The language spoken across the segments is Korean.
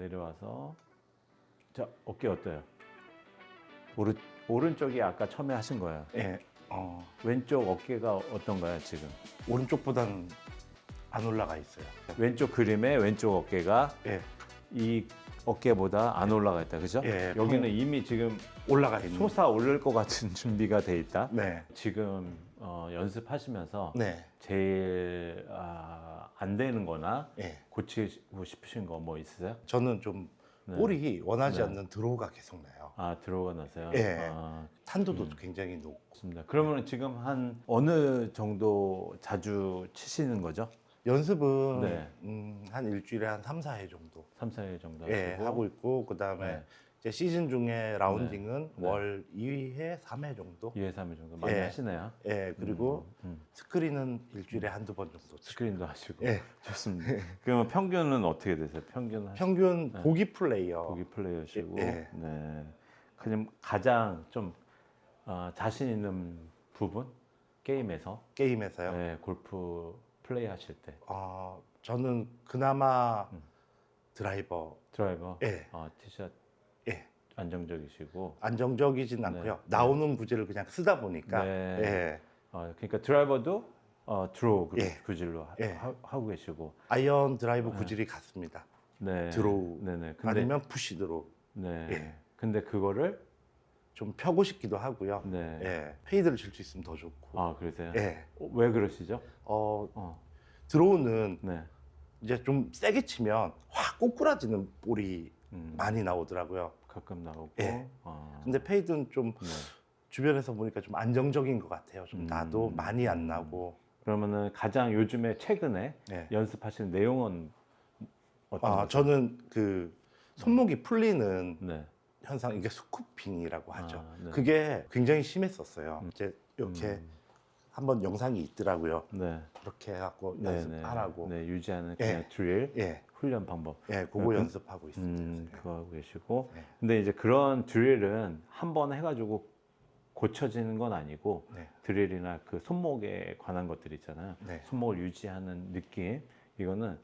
내려와서 자 어깨 어때요? 오른쪽이 아까 처음에 하신 거예요. 예. 왼쪽 어깨가 어떤가요 지금? 오른쪽보다는 안 올라가 있어요. 왼쪽 그림에 왼쪽 어깨가 예. 이 어깨보다 안 올라가 있다, 그죠? 예, 여기는 이미 지금 올라가 있는. 솟아 오를 것 같은 준비가 돼 있다. 네. 지금 연습하시면서 네. 제일 안 되는 거나 예. 고치고 싶으신 거 뭐 있으세요? 저는 좀 네. 볼이 원하지 네. 않는 드로우가 계속 나요. 들어가 나서요? 예. 탄도도 굉장히 높고. 좋습니다. 그러면 지금 한 어느 정도 자주 치시는 거죠? 연습은 네. 한 일주일에 한 3, 4회 정도 3, 4일 정도 예, 하시고. 하고 있고 그다음에 네. 이제 시즌 중에 라운딩은 네. 월 2회, 3회 정도. 2회, 3회 정도 많이 예. 하시네요. 예, 그리고 음. 스크린은 일주일에 한두 번 정도 치고. 스크린도 하시고. 예. 좋습니다. 그러면 평균은 어떻게 되세요? 평균 평균 네. 보기 플레이어. 보기 플레이어시고. 예. 네. 그럼 가장 좀 자신 있는 부분 게임에서 게임에서요. 네, 골프 플레이 하실 때 저는 그나마 드라이버. 드라이버, 예. 티샷 예. 안정적이시고. 안정적이진 않고요. 나오는 구질을 그냥 쓰다 보니까. 네. 예. 그러니까 드라이버도 드로우 예. 구질로 예. 하고 계시고. 아이언 드라이브 구질이 같습니다. 네. 드로우. 네네. 아니면 푸시 드로우. 네. 예. 근데 그거를 좀 펴고 싶기도 하고요. 네. 예. 페이드를 칠 수 있으면 더 좋고. 그러세요? 예. 왜 그러시죠? 드로우는 네. 이제 좀 세게 치면 확 꼬꾸라지는 볼이 음, 많이 나오더라고요. 가끔 나오고. 예. 근데 페이드는 좀 네. 주변에서 보니까 좀 안정적인 것 같아요. 좀 나도 음. 많이 안 나고. 그러면은 가장 요즘에 최근에 예. 연습하시는 내용은 어떤 거죠? 저는 그 손목이 풀리는 네. 현상, 이게 스쿠핑이라고 하죠. 네. 그게 굉장히 심했었어요. 이제 이렇게 한번 영상이 있더라고요. 네. 그렇게 해갖고 네, 연습하라고. 네, 유지하는 그냥 예. 드릴 예, 훈련 방법. 예, 그거 연습하고 있습니다. 그거 하고 계시고. 네. 근데 이제 그런 드릴은 한 번 해가지고 고쳐지는 건 아니고 네. 드릴이나 그 손목에 관한 것들 있잖아요. 네. 손목을 유지하는 느낌. 이거는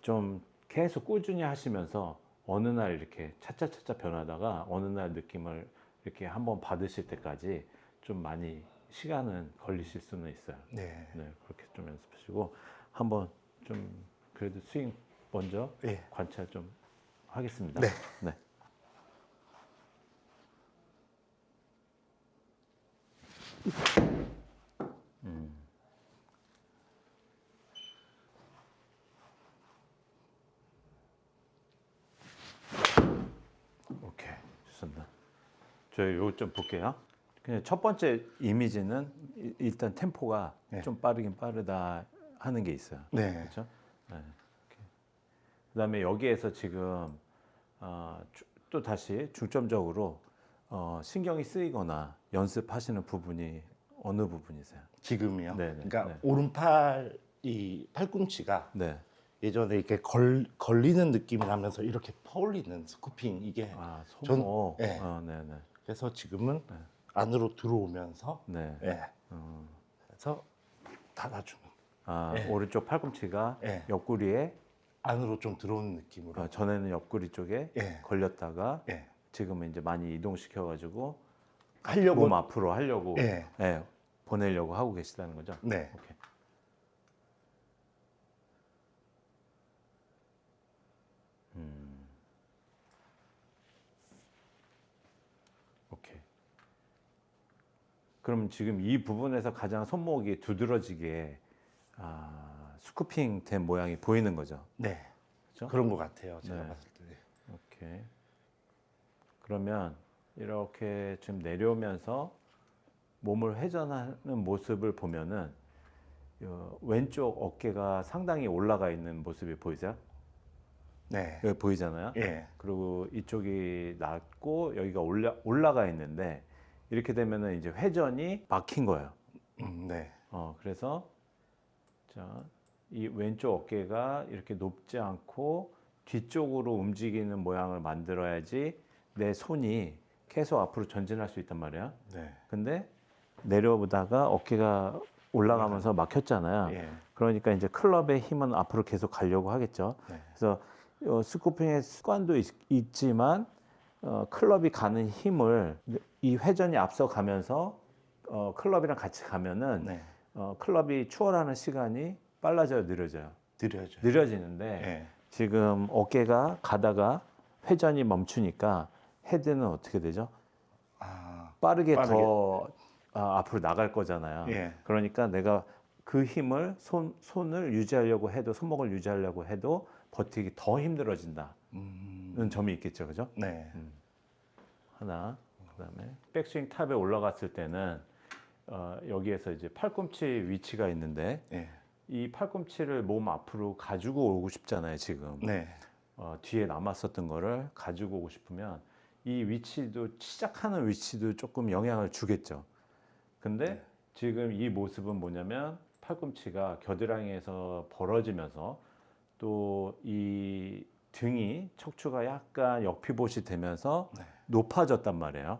좀 계속 꾸준히 하시면서 어느 날 이렇게 차차차차 변하다가 어느 날 느낌을 이렇게 한번 받으실 때까지 좀 많이 시간은 걸리실 수는 있어요. 네. 네, 그렇게 좀 연습하시고 한번 좀 그래도 스윙 먼저 예. 관찰 좀 하겠습니다. 네. 네. 오케이, 좋습니다. 저희 요거 좀 볼게요. 그냥 첫 번째 이미지는 일단 템포가 네. 좀 빠르긴 빠르다 하는 게 있어요. 네. 그렇죠? 네. 그다음에 여기에서 지금 또 다시 중점적으로 신경이 쓰이거나 연습하시는 부분이 어느 부분이세요? 지금이요. 네네. 그러니까 네. 오른팔 이 팔꿈치가 네. 예전에 이렇게 걸리는 느낌이 나면서 이렇게 퍼올리는 스쿠핑 이게 손목. 예. 네네. 그래서 지금은 네. 안으로 들어오면서 네. 예. 그래서 닫아주는 예. 오른쪽 팔꿈치가 예. 옆구리에 안으로 좀 들어오는 느낌으로 전에는 옆구리 쪽에 예. 걸렸다가 예. 지금은 이제 많이 이동시켜가지고 하려고 몸 앞으로 하려고 예. 보내려고 하고 계시다는 거죠? 네. 오케이. 오케이. 그럼 지금 이 부분에서 가장 손목이 두드러지게 스쿠핑 된 모양이 보이는 거죠? 네. 그렇죠? 그런 것 같아요. 제가 네. 봤을 때. 오케이. 그러면 이렇게 지금 내려오면서 몸을 회전하는 모습을 보면은 왼쪽 어깨가 상당히 올라가 있는 모습이 보이세요? 네. 여기 보이잖아요. 예. 그리고 이쪽이 낮고 여기가 올라가 있는데 이렇게 되면은 이제 회전이 막힌 거예요. 네. 그래서 자, 이 왼쪽 어깨가 이렇게 높지 않고 뒤쪽으로 움직이는 모양을 만들어야지 내 손이 계속 앞으로 전진할 수 있단 말이야. 네. 근데 내려오다가 어깨가 올라가면서 막혔잖아요. 예. 그러니까 이제 클럽의 힘은 앞으로 계속 가려고 하겠죠. 네. 그래서 스쿠핑의 습관도 있지만 클럽이 가는 힘을 이 회전이 앞서 가면서 클럽이랑 같이 가면은 네. 클럽이 추월하는 시간이 빨라져요, 느려져요? 느려져요. 느려지는데 네. 지금 어깨가 가다가 회전이 멈추니까 헤드는 어떻게 되죠? 빠르게 빠르게. 더 앞으로 나갈 거잖아요. 예. 그러니까 내가 그 힘을 손을 유지하려고 해도 손목을 유지하려고 해도 버티기 더 힘들어진다는 점이 있겠죠, 그죠? 네. 하나. 그다음에 백스윙 탑에 올라갔을 때는 여기에서 이제 팔꿈치 위치가 있는데 네. 이 팔꿈치를 몸 앞으로 가지고 오고 싶잖아요, 지금. 네. 뒤에 남았었던 거를 가지고 오고 싶으면 이 위치도 시작하는 위치도 조금 영향을 주겠죠. 근데 지금 이 모습은 뭐냐면 팔꿈치가 겨드랑이에서 벌어지면서 또 이 등이 척추가 약간 역피봇이 되면서 네. 높아졌단 말이에요.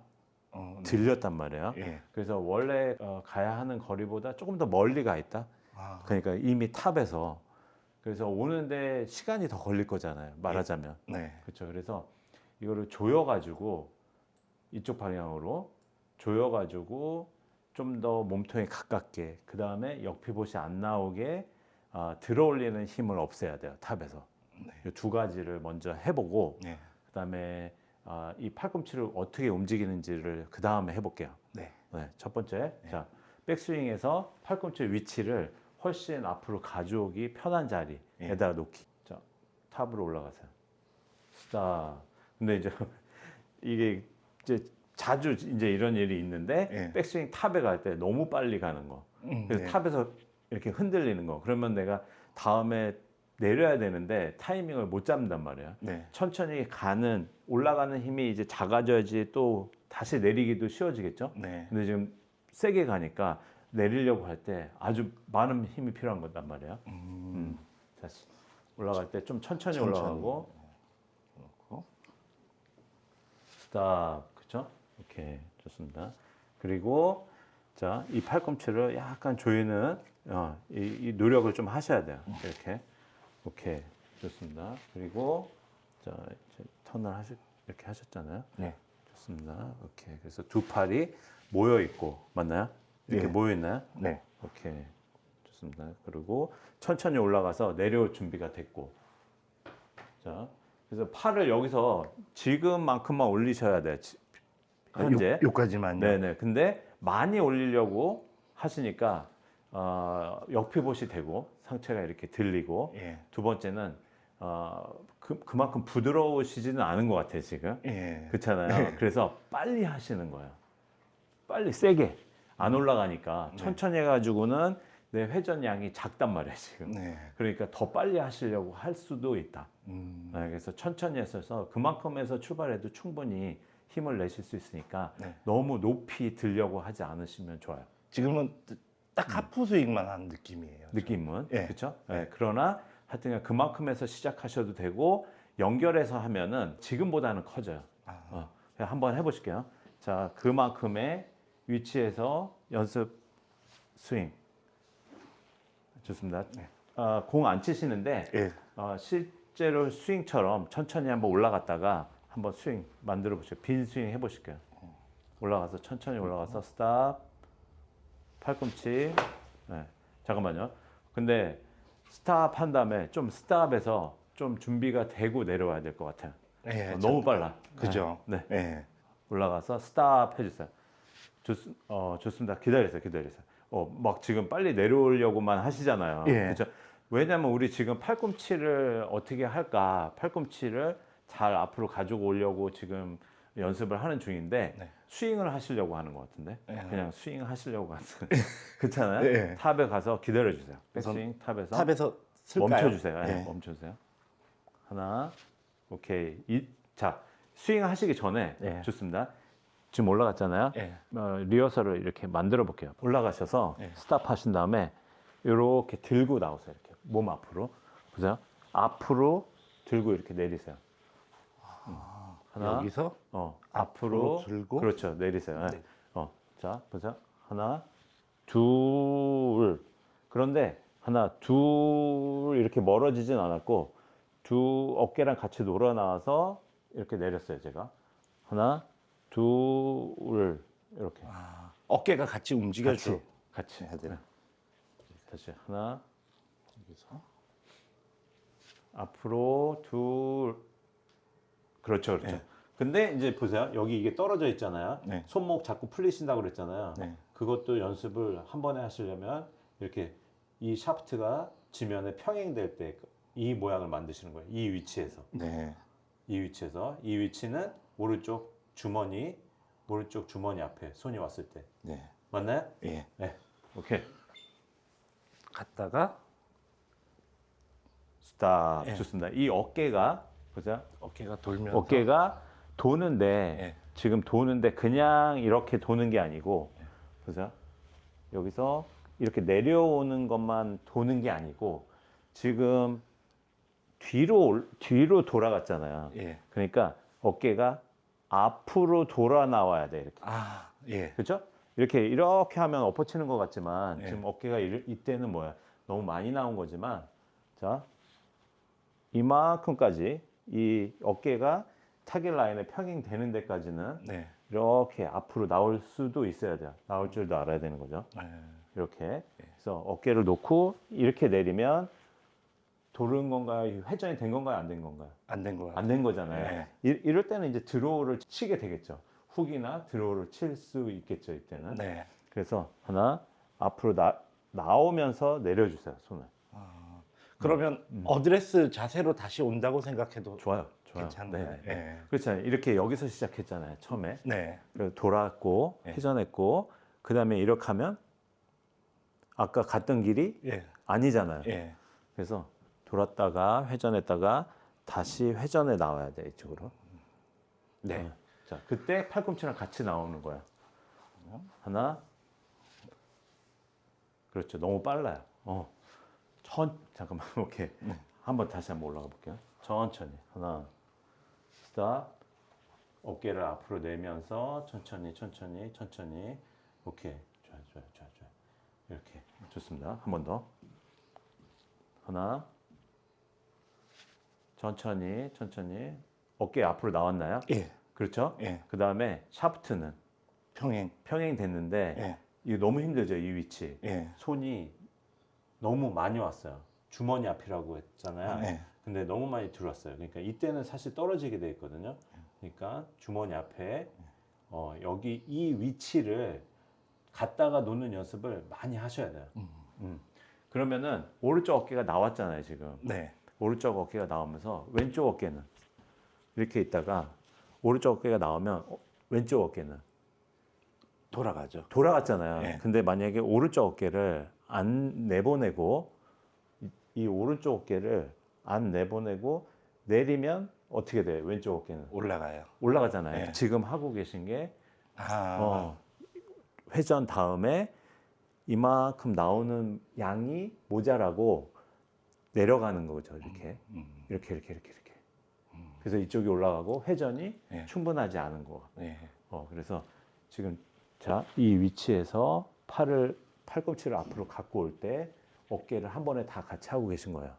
네. 들렸단 말이에요. 예. 그래서 원래 가야 하는 거리보다 조금 더 멀리 가 있다. 그러니까 이미 탑에서 그래서 오는데 시간이 더 걸릴 거잖아요. 말하자면. 네. 그렇죠. 그래서 이거를 조여가지고 이쪽 방향으로 조여가지고 좀 더 몸통에 가깝게 그 다음에 역피봇이 안 나오게 들어올리는 힘을 없애야 돼요. 탑에서. 이 두 가지를 먼저 해보고 네. 그 다음에 이 팔꿈치를 어떻게 움직이는지를 그 다음에 해볼게요. 네. 네, 첫 번째, 자 백스윙에서 팔꿈치 위치를 훨씬 앞으로 가져오기 편한 자리에다가 놓기. 자, 탑으로 올라가세요. 스탑. 근데 이제 이게 이제 자주 이제 이런 일이 있는데 백스윙 탑에 갈 때 너무 빨리 가는 거. 그래서 탑에서 이렇게 흔들리는 거. 그러면 내가 다음에 내려야 되는데 타이밍을 못 잡는단 말이야. 네. 천천히 가는 올라가는 힘이 이제 작아져야지 또 다시 내리기도 쉬워지겠죠. 네. 근데 지금 세게 가니까 내리려고 할 때 아주 많은 힘이 필요한 거단 말이에요. 다시 올라갈 때 좀 천천히 올라가고 스탑. 그렇죠? 오케이, 좋습니다. 그리고 자, 이 팔꿈치를 약간 조이는 이 노력을 좀 하셔야 돼요. 이렇게. 오케이, 좋습니다. 그리고 자, 이제 턴을 이렇게 하셨잖아요. 네. 좋습니다. 오케이. 그래서 두 팔이 모여 있고 맞나요? 이렇게 모여 있나요? 네. 오케이. 좋습니다. 그리고 천천히 올라가서 내려올 준비가 됐고. 자, 그래서 팔을 여기서 지금만큼만 올리셔야 돼요. 현재. 요까지만요. 네네. 근데 많이 올리려고 하시니까 역피봇이 되고 상체가 이렇게 들리고 두 번째는 그만큼 부드러우시지는 않은 것 같아요 지금. 그렇잖아요. 그래서 빨리 하시는 거예요. 빨리 세게 안 올라가니까 천천히 해가지고는 내 회전량이 작단 말이에요 지금. 그러니까 더 빨리 하시려고 할 수도 있다. 그래서 천천히 했어서 그만큼에서 출발해도 충분히 힘을 내실 수 있으니까 너무 높이 들려고 하지 않으시면 좋아요. 지금은 딱 하프 스윙만 한 느낌이에요. 느낌은 그렇죠. 그러나 하여튼 그만큼에서 시작하셔도 되고 연결해서 하면은 지금보다는 커져요. 한번 해보실게요. 자, 그만큼의 위치에서 연습 스윙. 좋습니다. 공 안 치시는데 실제로 스윙처럼 천천히 한번 올라갔다가 한번 스윙 만들어 보시죠. 빈 스윙 해보실게요. 올라가서 천천히 올라가서 스탑. 팔꿈치. 잠깐만요. 근데 스탑 한 다음에 좀 스탑해서 좀 준비가 되고 내려와야 될 것 같아요. 너무 빨라. 그죠? 네. 올라가서 스탑 해주세요. 좋습니다. 기다리세요. 막 지금 빨리 내려오려고만 하시잖아요. 그렇죠? 왜냐면 우리 지금 팔꿈치를 어떻게 할까? 팔꿈치를 잘 앞으로 가지고 오려고 지금 연습을 하는 중인데 스윙을 하시려고 하는 것 같은데 그냥 스윙 하시려고 하는 그렇잖아요. 탑에 가서 기다려주세요. 백스윙 탑에서 쓸까요? 멈춰주세요. 멈춰주세요. 하나, 오케이. 자, 스윙 하시기 전에 좋습니다. 지금 올라갔잖아요. 리허설을 이렇게 만들어 볼게요. 올라가셔서 스탑 하신 다음에 이렇게 들고 나오세요. 이렇게 몸 앞으로 보세요. 앞으로 들고 이렇게 내리세요. 하나, 여기서 앞으로 들고 그렇죠. 내리세요. 자, 보세요. 하나, 둘. 그런데 하나, 둘 이렇게 멀어지진 않았고 두 어깨랑 같이 놀아 나와서 이렇게 내렸어요. 제가 하나, 둘을 이렇게 어깨가 같이 움직여줘. 같이 해야 돼요. 다시 하나, 여기서. 앞으로 둘. 그렇죠, 그렇죠. 네. 근데 이제 보세요. 여기 이게 떨어져 있잖아요. 네. 손목 자꾸 풀리신다고 그랬잖아요. 네. 그것도 연습을 한 번에 하시려면 이렇게 이 샤프트가 지면에 평행될 때 이 모양을 만드시는 거예요. 이 위치에서. 네. 이 위치에서. 이 위치는 오른쪽 주머니 앞에 손이 왔을 때. 네. 맞나요? 예. 네. 오케이. 갔다가 스탑. 예. 좋습니다. 이 어깨가 보세요. 어깨가 돌면서 어깨가 도는데 예. 지금 도는데 그냥 이렇게 도는 게 아니고 보세요. 여기서 이렇게 내려오는 것만 도는 게 아니고 지금 뒤로 돌아갔잖아요. 예. 그러니까 어깨가 앞으로 돌아 나와야 돼. 이렇게. 예. 그렇죠? 이렇게 하면 엎어치는 것 같지만 예. 지금 어깨가 이때는 뭐야? 너무 많이 나온 거지만 자 이만큼까지 이 어깨가 타겟 라인에 평행되는 데까지는 네. 이렇게 앞으로 나올 수도 있어야 돼요. 나올 줄도 알아야 되는 거죠. 이렇게. 그래서 어깨를 놓고 이렇게 내리면 도는 건가요? 회전이 된 건가요? 안 된 건가요? 안 된 거 같아요. 안 된 거잖아요. 이럴 때는 이제 드로우를 치게 되겠죠. 훅이나 드로우를 칠 수 있겠죠. 이때는. 네. 그래서 하나 앞으로 나오면서 내려주세요. 손을. 그러면 어드레스 자세로 다시 온다고 생각해도 좋아요. 괜찮나요? 네. 예. 그렇잖아요. 이렇게 여기서 시작했잖아요. 처음에. 네. 그래서 돌았고 회전했고 그 다음에 이렇게 하면 아까 갔던 길이 예. 아니잖아요. 예. 그래서 돌았다가 회전했다가 다시 회전에 나와야 돼. 이쪽으로. 네. 자, 그때 팔꿈치랑 같이 나오는 거야. 하나. 그렇죠. 너무 빨라요. 잠깐만. 오케이. 다시 한번 올라가 볼게요. 천천히. 하나. 스탑. 어깨를 앞으로 내면서 천천히. 오케이. 좋아요. 이렇게. 좋습니다. 한 번 더. 하나. 천천히. 어깨 앞으로 나왔나요? 예. 그렇죠? 예. 그 다음에 샤프트는 평행 됐는데 예. 이거 너무 힘들죠, 이 위치. 예. 손이 너무 많이 왔어요. 주머니 앞이라고 했잖아요. 예. 근데 너무 많이 들어왔어요. 그러니까 이때는 사실 떨어지게 돼 있거든요. 그러니까 주머니 앞에 여기 이 위치를 갖다가 놓는 연습을 많이 하셔야 돼요. 그러면은 오른쪽 어깨가 나왔잖아요, 지금. 네. 오른쪽 어깨가 나오면서 왼쪽 어깨는 이렇게 있다가 오른쪽 어깨가 나오면 왼쪽 어깨는 돌아가죠. 돌아갔잖아요. 네. 근데 만약에 오른쪽 어깨를 안 내보내고 이 오른쪽 어깨를 안 내보내고 내리면 어떻게 돼요? 왼쪽 어깨는 올라가요. 올라가잖아요. 네. 지금 하고 계신 게 회전 다음에 이만큼 나오는 양이 모자라고 내려가는 거죠. 이렇게. 그래서 이쪽이 올라가고 회전이 네. 충분하지 않은 거. 네. 그래서 지금 이 위치에서 팔꿈치를 앞으로 갖고 올 때 어깨를 한 번에 다 같이 하고 계신 거예요.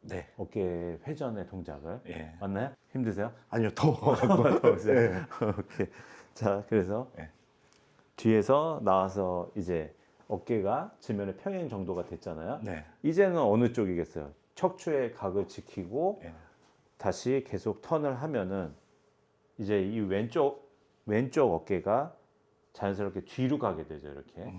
네. 어깨 회전의 동작을. 예. 맞나요? 힘드세요? 아니요, 더워갖고. 더우세요? 네. 오케이. 자, 그래서 네. 뒤에서 나와서 이제 어깨가 지면에 평행 정도가 됐잖아요. 네. 이제는 어느 쪽이겠어요? 척추의 각을 지키고 예. 다시 계속 턴을 하면은 이제 이 왼쪽 어깨가 자연스럽게 뒤로 가게 되죠. 이렇게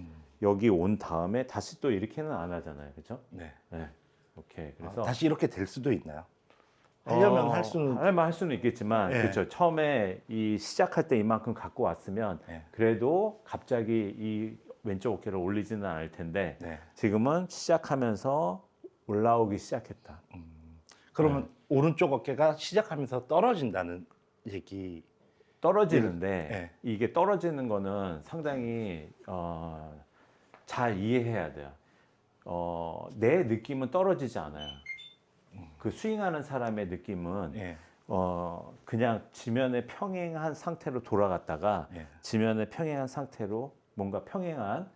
여기 온 다음에 다시 또 이렇게는 안 하잖아요, 그렇죠? 네. 네. 오케이. 그래서 다시 이렇게 될 수도 있나요? 하려면 할 수는 할 수는 있겠지만 네. 그렇죠. 처음에 이 시작할 때 이만큼 갖고 왔으면 네. 그래도 갑자기 이 왼쪽 어깨를 올리지는 않을 텐데 네. 지금은 시작하면서 올라오기 시작했다. 그러면 오른쪽 어깨가 시작하면서 떨어진다는 얘기. 떨어지는데 네. 이게 떨어지는 거는 상당히 잘 이해해야 돼요. 내 느낌은 떨어지지 않아요. 그 스윙하는 사람의 느낌은 예. 그냥 지면에 평행한 상태로 돌아갔다가 예. 지면에 평행한 상태로 뭔가 평행한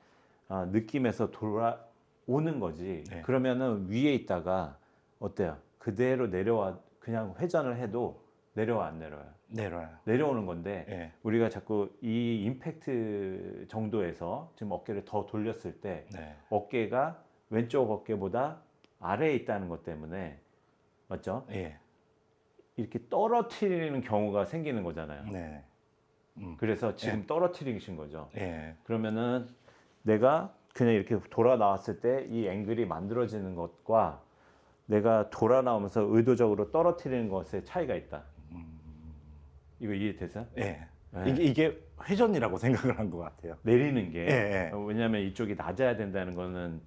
느낌에서 돌아오는 거지. 네. 그러면은 위에 있다가 어때요? 그대로 내려와 그냥 회전을 해도 내려와 안 내려와요. 내려요. 내려오는 건데 예. 우리가 자꾸 이 임팩트 정도에서 지금 어깨를 더 돌렸을 때 네. 어깨가 왼쪽 어깨보다 아래에 있다는 것 때문에 맞죠? 예. 이렇게 떨어뜨리는 경우가 생기는 거잖아요. 네. 그래서 지금 떨어뜨리신 거죠. 예. 그러면은 내가 그냥 이렇게 돌아 나왔을 때 이 앵글이 만들어지는 것과 내가 돌아 나오면서 의도적으로 떨어뜨리는 것의 차이가 있다. 이거 이해되세요? 예. 네. 이게 회전이라고 생각을 한 것 같아요. 내리는 게 예, 예. 왜냐하면 이쪽이 낮아야 된다는 거는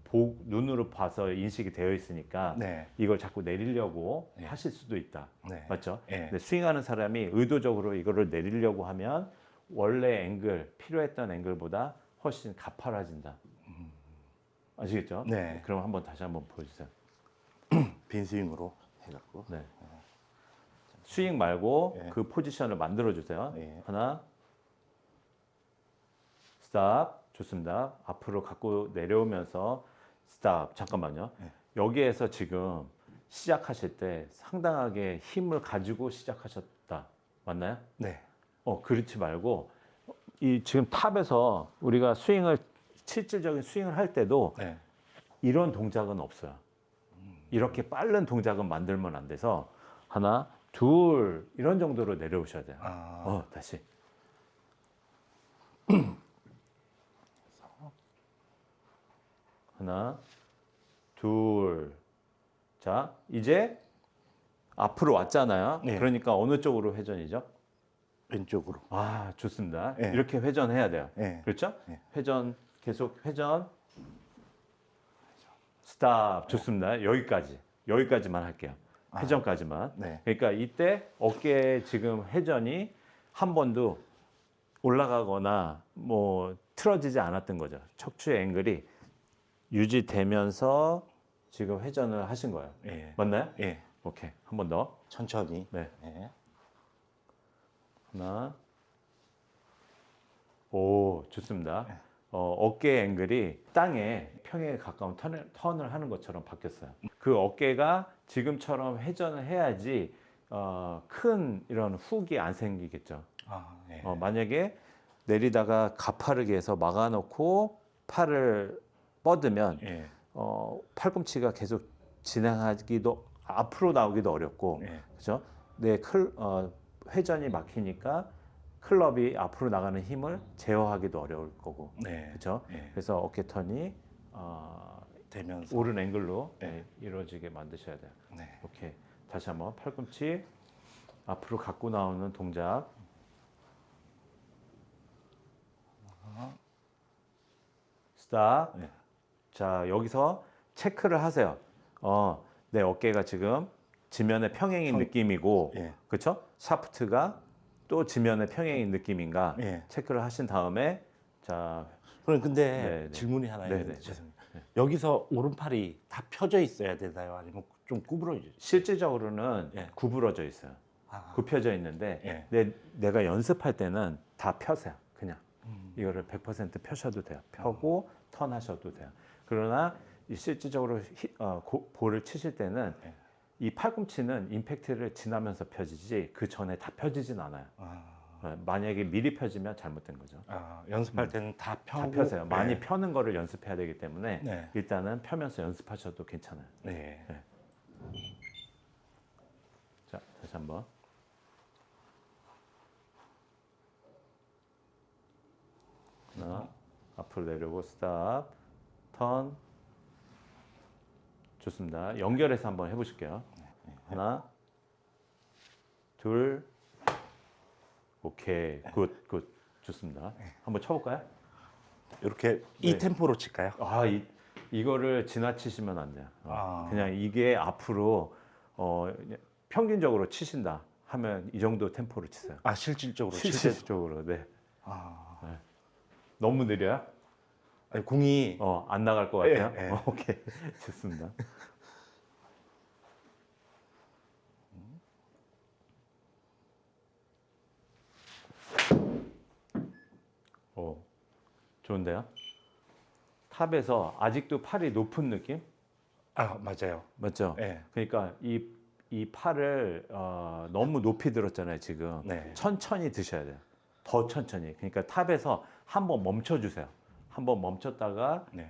눈으로 봐서 인식이 되어 있으니까 네. 이걸 자꾸 내리려고 네. 하실 수도 있다. 네. 맞죠? 예. 근데 스윙하는 사람이 의도적으로 이거를 내리려고 하면 원래 앵글, 필요했던 앵글보다 훨씬 가파라진다. 아시겠죠? 네. 그럼 한번 다시 한번 보여주세요. 빈 스윙으로 해갖고. 네. 스윙 말고 예. 그 포지션을 만들어 주세요. 예. 하나, 스탑, 좋습니다. 앞으로 갖고 내려오면서 스탑. 잠깐만요. 예. 여기에서 지금 시작하실 때 상당하게 힘을 가지고 시작하셨다. 맞나요? 네. 그렇지 말고 이 지금 탑에서 우리가 스윙을 실질적인 스윙을 할 때도 네. 이런 동작은 없어요. 이렇게 빠른 동작은 만들면 안 돼서 하나, 둘 이런 정도로 내려오셔야 돼요. 아. 다시. 하나, 둘. 자, 이제 앞으로 왔잖아요. 네. 그러니까 어느 쪽으로 회전이죠? 왼쪽으로. 아, 좋습니다. 네. 이렇게 회전해야 돼요. 네. 그렇죠? 네. 회전, 계속 회전. 스탑. 좋습니다. 여기까지만 할게요. 회전까지만. 네. 그러니까 이때 어깨 지금 회전이 한 번도 올라가거나 뭐 틀어지지 않았던 거죠. 척추의 앵글이 유지되면서 지금 회전을 하신 거예요. 예. 맞나요? 예. 오케이. 한 번 더. 천천히. 네. 예. 하나. 오, 좋습니다. 어깨 앵글이 땅에 평행에 가까운 턴을 하는 것처럼 바뀌었어요. 그 어깨가 지금처럼 회전을 해야지 큰 이런 훅이 안 생기겠죠. 아, 예. 만약에 내리다가 가파르게 해서 막아놓고 팔을 뻗으면 예. 팔꿈치가 계속 진행하기도 앞으로 나오기도 어렵고 예. 그렇죠? 회전이 막히니까 클럽이 앞으로 나가는 힘을 제어하기도 어려울 거고 네. 그렇죠? 예. 그래서 어깨 턴이 되면서. 오른 앵글로 네. 이루어지게 만드셔야 돼요. 네. 오케이. 다시 한번 팔꿈치 앞으로 갖고 나오는 동작. 스탑. 네. 자, 여기서 체크를 하세요. 내 어깨가 지금 지면에 평행인 느낌이고, 예. 그렇죠? 샤프트가 또 지면에 평행인 느낌인가 예. 체크를 하신 다음에 자, 그럼 근데 네, 네. 질문이 하나 네, 있는데 네. 죄송해요. 여기서 오른팔이 다 펴져 있어야 되나요? 아니면 좀 구부러져 있어요? 실질적으로는 예. 구부러져 있어요. 아, 굽혀져 있는데 예. 내가 연습할 때는 다 펴세요. 그냥 이거를 100% 펴셔도 돼요. 펴고 턴하셔도 돼요. 그러나 이 실질적으로 볼을 치실 때는 예. 이 팔꿈치는 임팩트를 지나면서 펴지지 그 전에 다 펴지진 않아요. 만약에 미리 펴지면 잘못된 거죠. 연습할 때는 다 펴고. 다 펴세요. 많이 네. 펴는 거를 연습해야 되기 때문에 네. 일단은 펴면서 연습하셔도 괜찮아요. 네. 네. 자, 다시 한번. 하나, 앞으로 내려오고 스탑, 턴. 좋습니다. 연결해서 한번 해보실게요. 하나, 둘, 오케이, 굿, 좋습니다. 한번 쳐볼까요? 이렇게 네. 이 템포로 칠까요? 이거를 지나치시면 안 돼요. 아. 그냥 이게 앞으로 평균적으로 치신다 하면 이 정도 템포로 치세요. 실질적으로 칠 때. 실질적으로, 네. 아, 너무 느려요? 아니, 공이 안 나갈 것 같아요? 예. 오케이, 좋습니다. 좋은데요? 탑에서 아직도 팔이 높은 느낌? 맞아요. 맞죠? 예. 그러니까 이 이 팔을 너무 높이 들었잖아요, 지금. 네. 천천히 드셔야 돼요. 더 천천히. 그러니까 탑에서 한번 멈춰주세요. 한번 멈췄다가 네.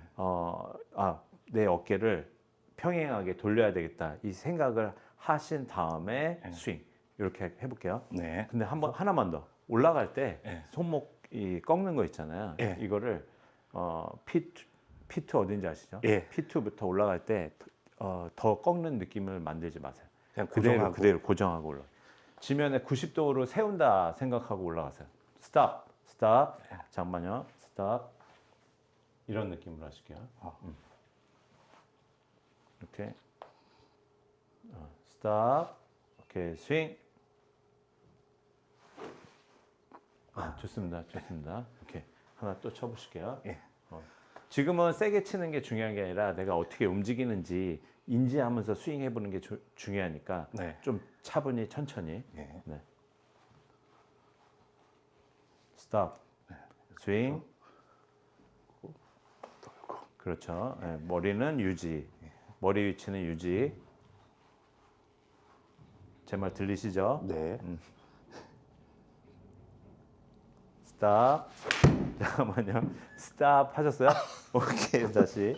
내 어깨를 평행하게 돌려야 되겠다. 이 생각을 하신 다음에 네. 스윙. 이렇게 해볼게요. 네. 근데 하나만 더. 올라갈 때 네. 손목 이 꺾는 거 있잖아요. 네. 이거를 P2 어딘지 아시죠? 예. P2부터 올라갈 때 더 꺾는 느낌을 만들지 마세요. 그냥 그대로 고정하고. 그대로 고정하고 올라. 지면에 90도로 세운다 생각하고 올라가세요. 스탑, 스탑. 잠깐만요. 스탑. 이런 느낌으로 하실게요. 이렇게. 스탑. 오케이, 스윙. 좋습니다. 좋습니다. 오케이. 하나 또 쳐보실게요. 예. 지금은 세게 치는 게 중요한 게 아니라 내가 어떻게 움직이는지 인지하면서 스윙 해보는 게 중요하니까 네. 좀 차분히 천천히. 예. 네. 스탑. 스윙. 그렇죠. 네, 머리는 유지. 머리 위치는 유지. 제 말 들리시죠? 네. 스탑. 잠깐만요. 스탑 하셨어요? 오케이. 다시.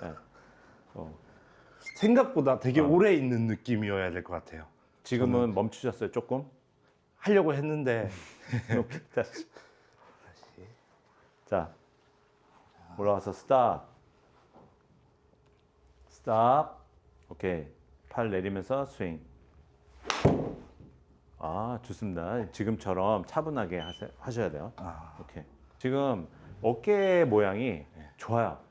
네. 생각보다 되게 오래 있는 느낌이어야 될 것 같아요. 지금은 멈추셨어요, 조금? 하려고 했는데 오케이, 다시. 자, 올라가서 스탑. 스탑. 오케이. 팔 내리면서 스윙. 좋습니다. 지금처럼 차분하게 하셔야 돼요. 오케이. 지금 어깨 모양이 좋아요.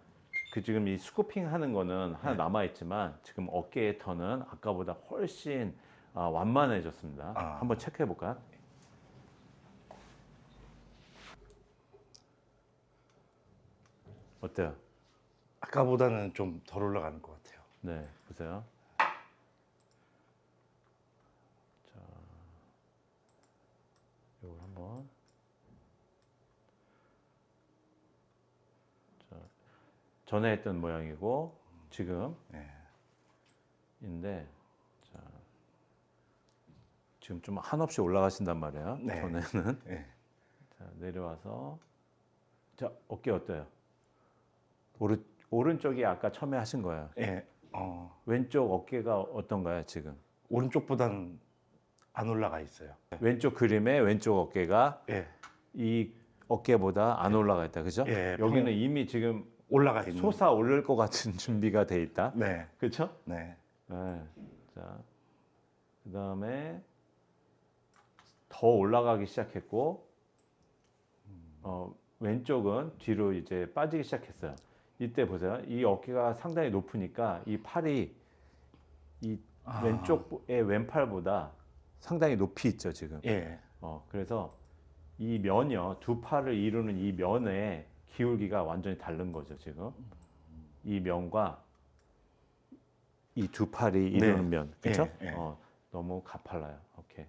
지금 이 스쿠핑 하는 거는 하나 남아있지만 지금 어깨의 턴은 아까보다 훨씬 완만해졌습니다. 한번 체크해 볼까요? 어때요? 아까보다는 좀 덜 올라가는 것 같아요. 네, 보세요. 자, 이걸 한번. 자, 전에 했던 모양이고 지금 네. 인데, 자, 지금 좀 한없이 올라가신단 말이에요. 네. 전에는. 네. 자, 내려와서. 자, 어깨 어때요? 오른쪽이 아까 처음에 하신 거예요. 예. 왼쪽 어깨가 어떤가요, 지금? 오른쪽보다는 안 올라가 있어요. 왼쪽 그림에 왼쪽 어깨가 예. 이 어깨보다 안 올라가 있다, 그죠? 예, 여기는 이미 지금 올라가 있는. 솟아 오를 것 같은 준비가 돼 있다, 네. 그렇죠? 네. 네. 자, 그 다음에 더 올라가기 시작했고, 왼쪽은 뒤로 이제 빠지기 시작했어요. 이때 보세요. 이 어깨가 상당히 높으니까 이 팔이 이 왼쪽의 왼팔보다 상당히 높이 있죠, 지금. 예. 그래서 이 면이요, 두 팔을 이루는 이 면의 기울기가 완전히 다른 거죠, 지금. 이 면과 이 두 팔이 이루는 면, 그렇죠? 예, 예. 너무 가팔라요. 오케이.